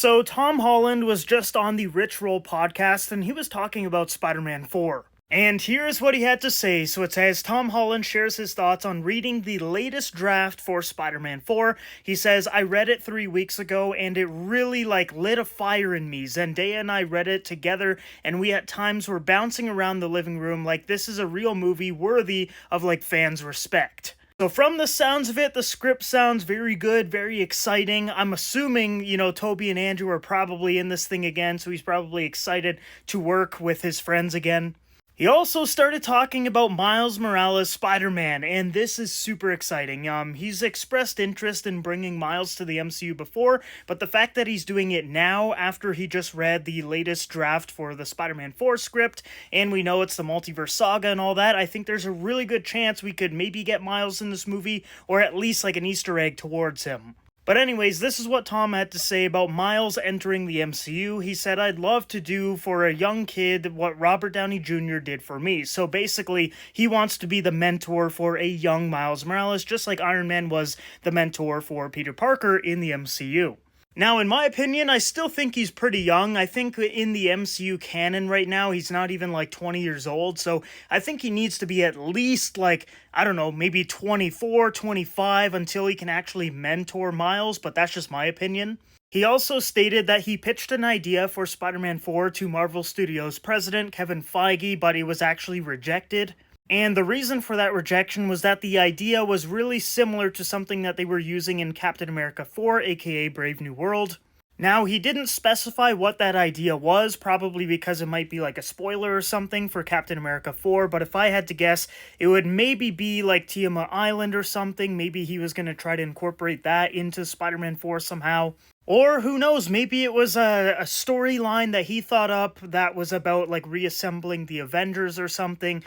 So, Tom Holland was just on the Rich Roll podcast and he was talking about Spider-Man 4. And here's what he had to say. So it says, Tom Holland shares his thoughts on reading the latest draft for Spider-Man 4. He says, I read it 3 weeks ago and it really lit a fire in me. Zendaya and I read it together and we at times were bouncing around the living room like this is a real movie worthy of fans' respect. So from the sounds of it, the script sounds very good, very exciting. I'm assuming, Toby and Andrew are probably in this thing again, so he's probably excited to work with his friends again. He also started talking about Miles Morales' Spider-Man, and this is super exciting. He's expressed interest in bringing Miles to the MCU before, but the fact that he's doing it now after he just read the latest draft for the Spider-Man 4 script, and we know it's the multiverse saga and all that, I think there's a really good chance we could maybe get Miles in this movie, or at least an Easter egg towards him. But anyways, this is what Tom had to say about Miles entering the MCU. He said, I'd love to do for a young kid what Robert Downey Jr. did for me. So basically, he wants to be the mentor for a young Miles Morales, just like Iron Man was the mentor for Peter Parker in the MCU. Now, in my opinion, I still think he's pretty young. I think in the MCU canon right now, he's not even 20 years old. So I think he needs to be at least maybe 24, 25 until he can actually mentor Miles, but that's just my opinion. He also stated that he pitched an idea for Spider-Man 4 to Marvel Studios president Kevin Feige, but it was actually rejected. And the reason for that rejection was that the idea was really similar to something that they were using in Captain America 4, aka Brave New World. Now, he didn't specify what that idea was, probably because it might be a spoiler or something for Captain America 4, but if I had to guess, it would maybe be Tiamat Island or something. Maybe he was going to try to incorporate that into Spider-Man 4 somehow. Or who knows, maybe it was a storyline that he thought up that was about reassembling the Avengers or something.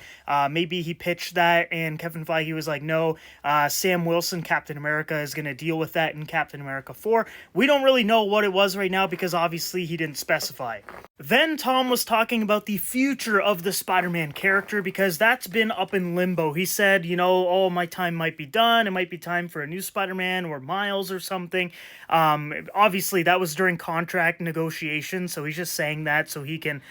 Maybe he pitched that and Kevin Feige was no, Sam Wilson, Captain America, is going to deal with that in Captain America 4. We don't really know what it was right now because obviously he didn't specify. Then Tom was talking about the future of the Spider-Man character because that's been up in limbo. He said, oh, my time might be done. It might be time for a new Spider-Man or Miles or something. Obviously, that was during contract negotiations, so he's just saying that so he can,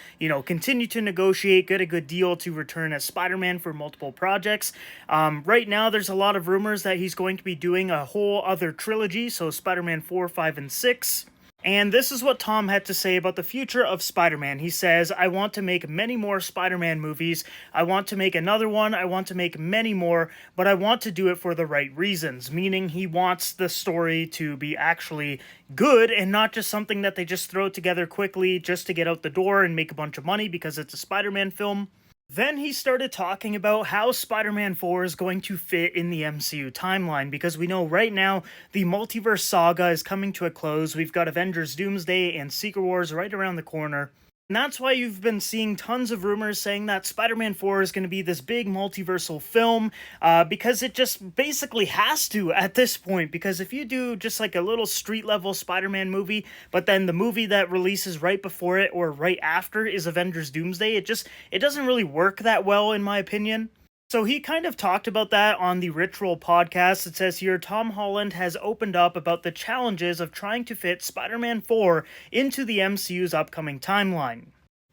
continue to negotiate, get a good deal to return as Spider-Man for multiple projects. Right now, there's a lot of rumors that he's going to be doing a whole other trilogy, so Spider-Man 4, 5, and 6. And this is what Tom had to say about the future of Spider-Man. He says, I want to make many more Spider-Man movies. I want to make another one. I want to make many more, but I want to do it for the right reasons. Meaning he wants the story to be actually good and not just something that they just throw together quickly just to get out the door and make a bunch of money because it's a Spider-Man film. Then he started talking about how Spider-Man 4 is going to fit in the MCU timeline, because we know right now the multiverse saga is coming to a close. We've got Avengers Doomsday and Secret Wars right around the corner. And that's why you've been seeing tons of rumors saying that Spider-Man 4 is going to be this big multiversal film, because it just basically has to at this point, because if you do just a little street-level Spider-Man movie, but then the movie that releases right before it or right after is Avengers Doomsday, it doesn't really work that well in my opinion. So he kind of talked about that on the Rich Roll podcast. It says here, Tom Holland has opened up about the challenges of trying to fit Spider-Man 4 into the MCU's upcoming timeline.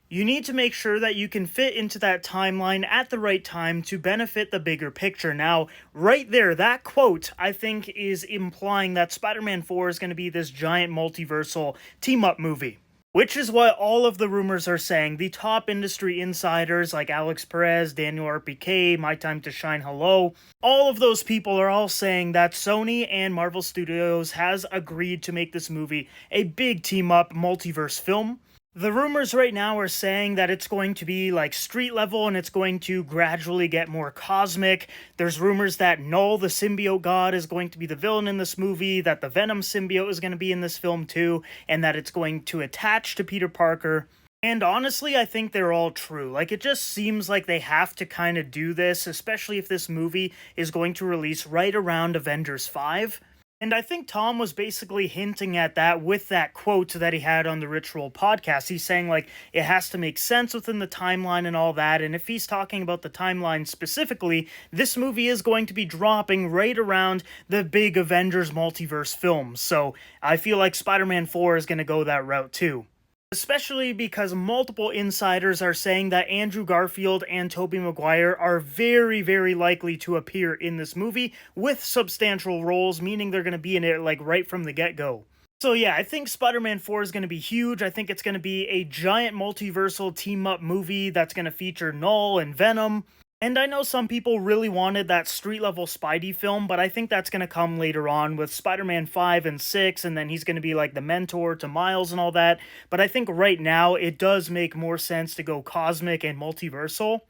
You need to make sure that you can fit into that timeline at the right time to benefit the bigger picture. Now, right there, that quote, I think, is implying that Spider-Man 4 is going to be this giant multiversal team-up movie. Which is what all of the rumors are saying. The top industry insiders like Alex Perez, Daniel RPK, My Time to Shine Hello, all of those people are all saying that Sony and Marvel Studios has agreed to make this movie a big team-up multiverse film. The rumors right now are saying that it's going to be street level and it's going to gradually get more cosmic. There's rumors that Null, the symbiote god, is going to be the villain in this movie, that the Venom symbiote is going to be in this film too, and that it's going to attach to Peter Parker. And honestly, I think they're all true. It just seems like they have to kind of do this, especially if this movie is going to release right around Avengers 5. And I think Tom was basically hinting at that with that quote that he had on the Rich Roll podcast. He's saying, like, it has to make sense within the timeline and all that. And if he's talking about the timeline specifically, this movie is going to be dropping right around the big Avengers multiverse films. So I feel like Spider-Man 4 is going to go that route too. Especially because multiple insiders are saying that Andrew Garfield and Tobey Maguire are very, very likely to appear in this movie with substantial roles, meaning they're going to be in it like right from the get-go. So yeah, I think Spider-Man 4 is going to be huge. I think it's going to be a giant multiversal team-up movie that's going to feature Null and Venom. And I know some people really wanted that street-level Spidey film, but I think that's going to come later on with Spider-Man 5 and 6, and then he's going to be like the mentor to Miles and all that. But I think right now, it does make more sense to go cosmic and multiversal.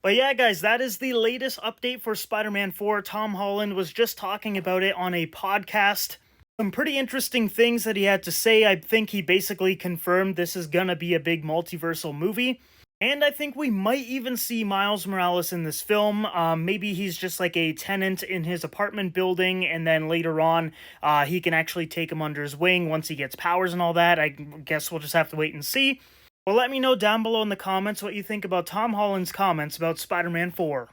But yeah, guys, that is the latest update for Spider-Man 4. Tom Holland was just talking about it on a podcast. Some pretty interesting things that he had to say. I think he basically confirmed this is going to be a big multiversal movie. And I think we might even see Miles Morales in this film. Maybe he's just like a tenant in his apartment building, and then later on, he can actually take him under his wing once he gets powers and all that. I guess we'll just have to wait and see. Well, let me know down below in the comments what you think about Tom Holland's comments about Spider-Man 4.